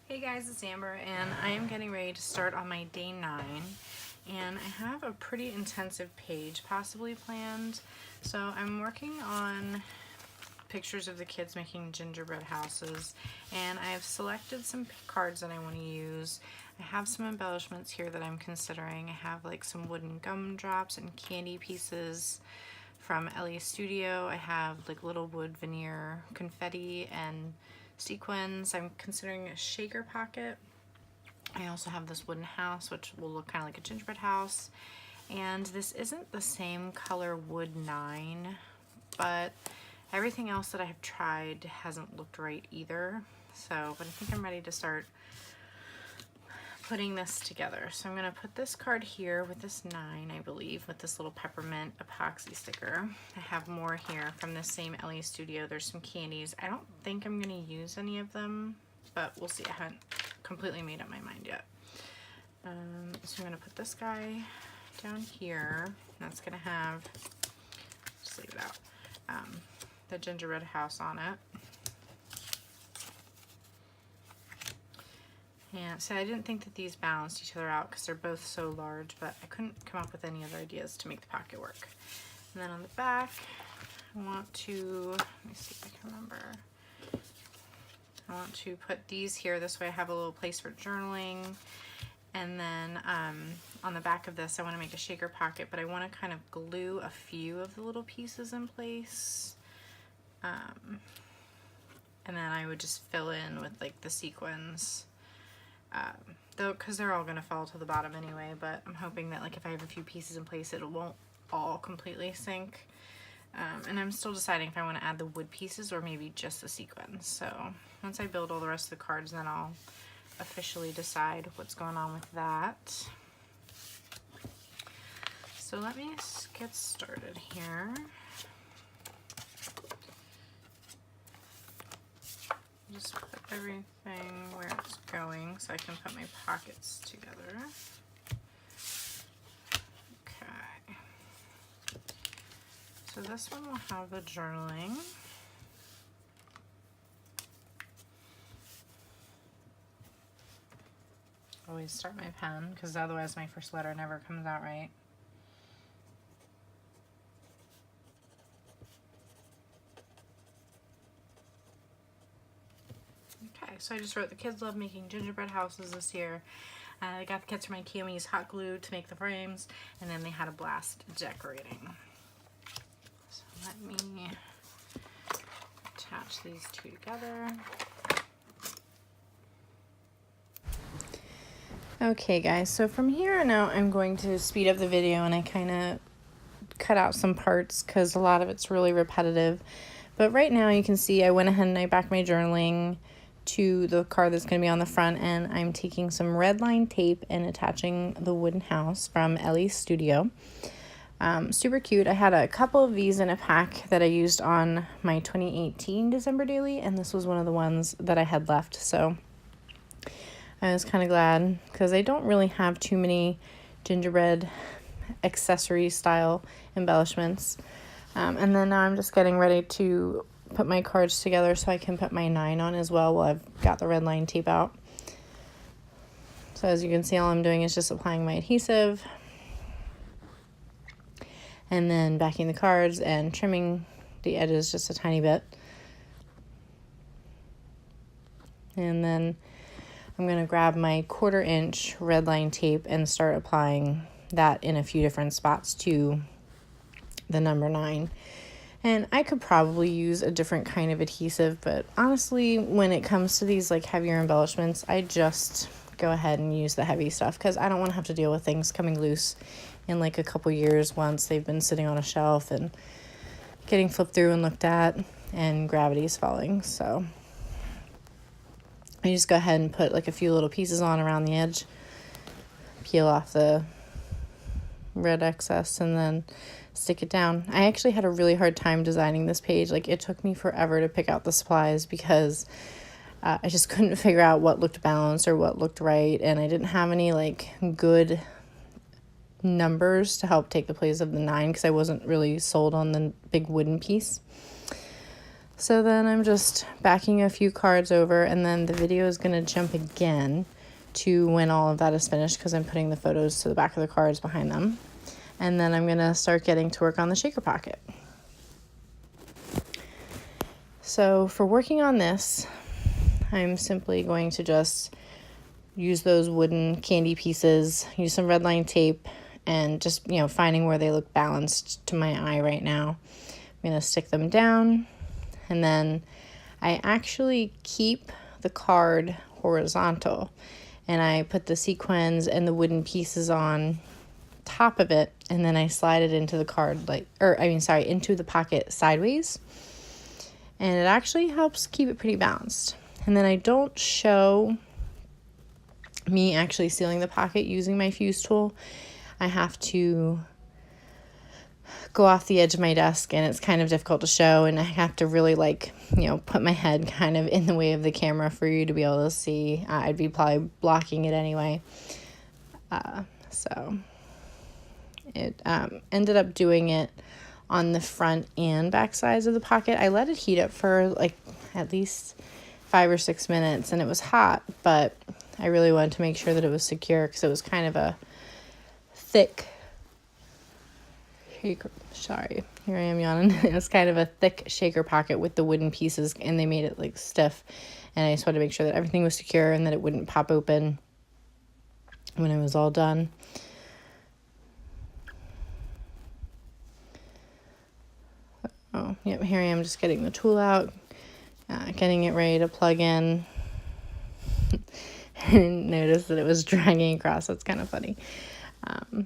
Hey guys, it's Amber and I am getting ready to start on my day 9 and I have a pretty intensive page possibly planned. So I'm working on pictures of the kids making gingerbread houses and I have selected some cards that I want to use. I have some embellishments here that I'm considering. I have like some wooden gumdrops and candy pieces from Ellie Studio. I have like little wood veneer confetti and sequins. I'm considering a shaker pocket. I also have this wooden house which will look kind of like a gingerbread house, and this isn't the same color wood 9, but everything else that I have tried hasn't looked right either. So, but I think I'm ready to start putting this together. So I'm going to put this card here with this 9, I believe, with this little peppermint epoxy sticker. I have more here from the same Ellie Studio. There's some candies. I don't think I'm going to use any of them, but we'll see. I haven't completely made up my mind yet. So I'm going to put this guy down here. That's going to have, just leave it out, the gingerbread house on it. And so I didn't think that these balanced each other out because they're both so large, but I couldn't come up with any other ideas to make the pocket work. And then on the back, I want to, let me see if I can remember. I want to put these here. This way I have a little place for journaling. And then on the back of this, I want to make a shaker pocket, but I want to kind of glue a few of the little pieces in place. And then I would just fill in with like the sequins. Though, because they're all going to fall to the bottom anyway, but I'm hoping that like if I have a few pieces in place, it won't all completely sink. And I'm still deciding if I want to add the wood pieces or maybe just the sequins. So once I build all the rest of the cards, then I'll officially decide what's going on with that. So let me get started here. Just put everything where it's going so I can put my pockets together. Okay. So this one will have the journaling. Always start my pen because otherwise my first letter never comes out right. Okay, so I just wrote the kids love making gingerbread houses this year. I got the kids from IKEA and used hot glue to make the frames, and then they had a blast decorating. So let me attach these two together. Okay guys, so from here on out I'm going to speed up the video and I kind of cut out some parts because a lot of it's really repetitive. But right now you can see I went ahead and I backed my journaling to the card that's going to be on the front, and I'm taking some red line tape and attaching the wooden house from Ellie Studio. Super cute. I had a couple of these in a pack that I used on my 2018 December daily, and this was one of the ones that I had left, so I was kind of glad because I don't really have too many gingerbread accessory style embellishments. And then now I'm just getting ready to put my cards together so I can put my 9 on as well while I've got the red line tape out. So as you can see, all I'm doing is just applying my adhesive and then backing the cards and trimming the edges just a tiny bit. And then I'm going to grab my 1/4 inch red line tape and start applying that in a few different spots to the number 9. And I could probably use a different kind of adhesive, but honestly, when it comes to these like heavier embellishments, I just go ahead and use the heavy stuff because I don't want to have to deal with things coming loose in like a couple years once they've been sitting on a shelf and getting flipped through and looked at and gravity's falling. So I just go ahead and put like a few little pieces on around the edge, peel off the red excess, and then stick it down. I actually had a really hard time designing this page. Like, it took me forever to pick out the supplies because I just couldn't figure out what looked balanced or what looked right, and I didn't have any like good numbers to help take the place of the 9 because I wasn't really sold on the big wooden piece. So then I'm just backing a few cards over, and then the video is going to jump again to when all of that is finished because I'm putting the photos to the back of the cards behind them. And then I'm going to start getting to work on the shaker pocket. So for working on this, I'm simply going to just use those wooden candy pieces, use some red line tape, and just, finding where they look balanced to my eye right now. I'm going to stick them down, and then I actually keep the card horizontal, and I put the sequins and the wooden pieces on top of it, and then I slide it into the card into the pocket sideways, and it actually helps keep it pretty balanced. And then I don't show me actually sealing the pocket using my fuse tool. I have to go off the edge of my desk, and it's kind of difficult to show, and I have to really put my head kind of in the way of the camera for you to be able to see. I'd be probably blocking it anyway. So it ended up doing it on the front and back sides of the pocket. I let it heat up for at least 5 or 6 minutes, and it was hot, but I really wanted to make sure that it was secure because it was kind of a thick shaker. Sorry, here I am yawning. It was kind of a thick shaker pocket with the wooden pieces, and they made it stiff, and I just wanted to make sure that everything was secure and that it wouldn't pop open when it was all done. Oh, yep, here I am just getting the tool out, getting it ready to plug in. I didn't notice that it was dragging across. That's kind of funny.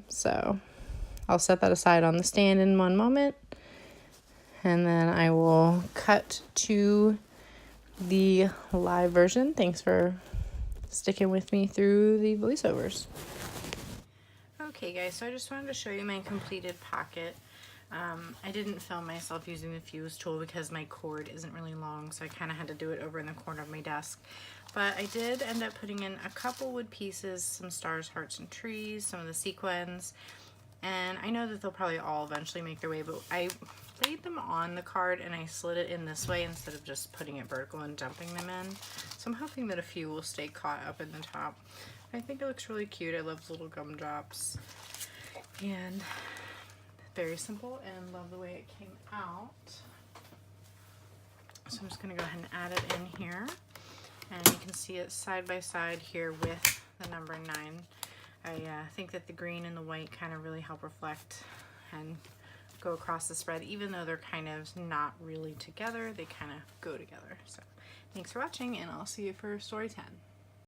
So I'll set that aside on the stand in one moment, and then I will cut to the live version. Thanks for sticking with me through the voiceovers. Okay guys, so I just wanted to show you my completed pocket. I didn't film myself using the fuse tool because my cord isn't really long, so I kind of had to do it over in the corner of my desk. But I did end up putting in a couple wood pieces, some stars, hearts, and trees, some of the sequins, and I know that they'll probably all eventually make their way, but I laid them on the card and I slid it in this way instead of just putting it vertical and dumping them in. So I'm hoping that a few will stay caught up in the top. I think it looks really cute. I love the little gumdrops. And very simple, and love the way it came out. So I'm just going to go ahead and add it in here. And you can see it side by side here with the number 9. I think that the green and the white kind of really help reflect and go across the spread. Even though they're kind of not really together, they kind of go together. So thanks for watching, and I'll see you for story 10.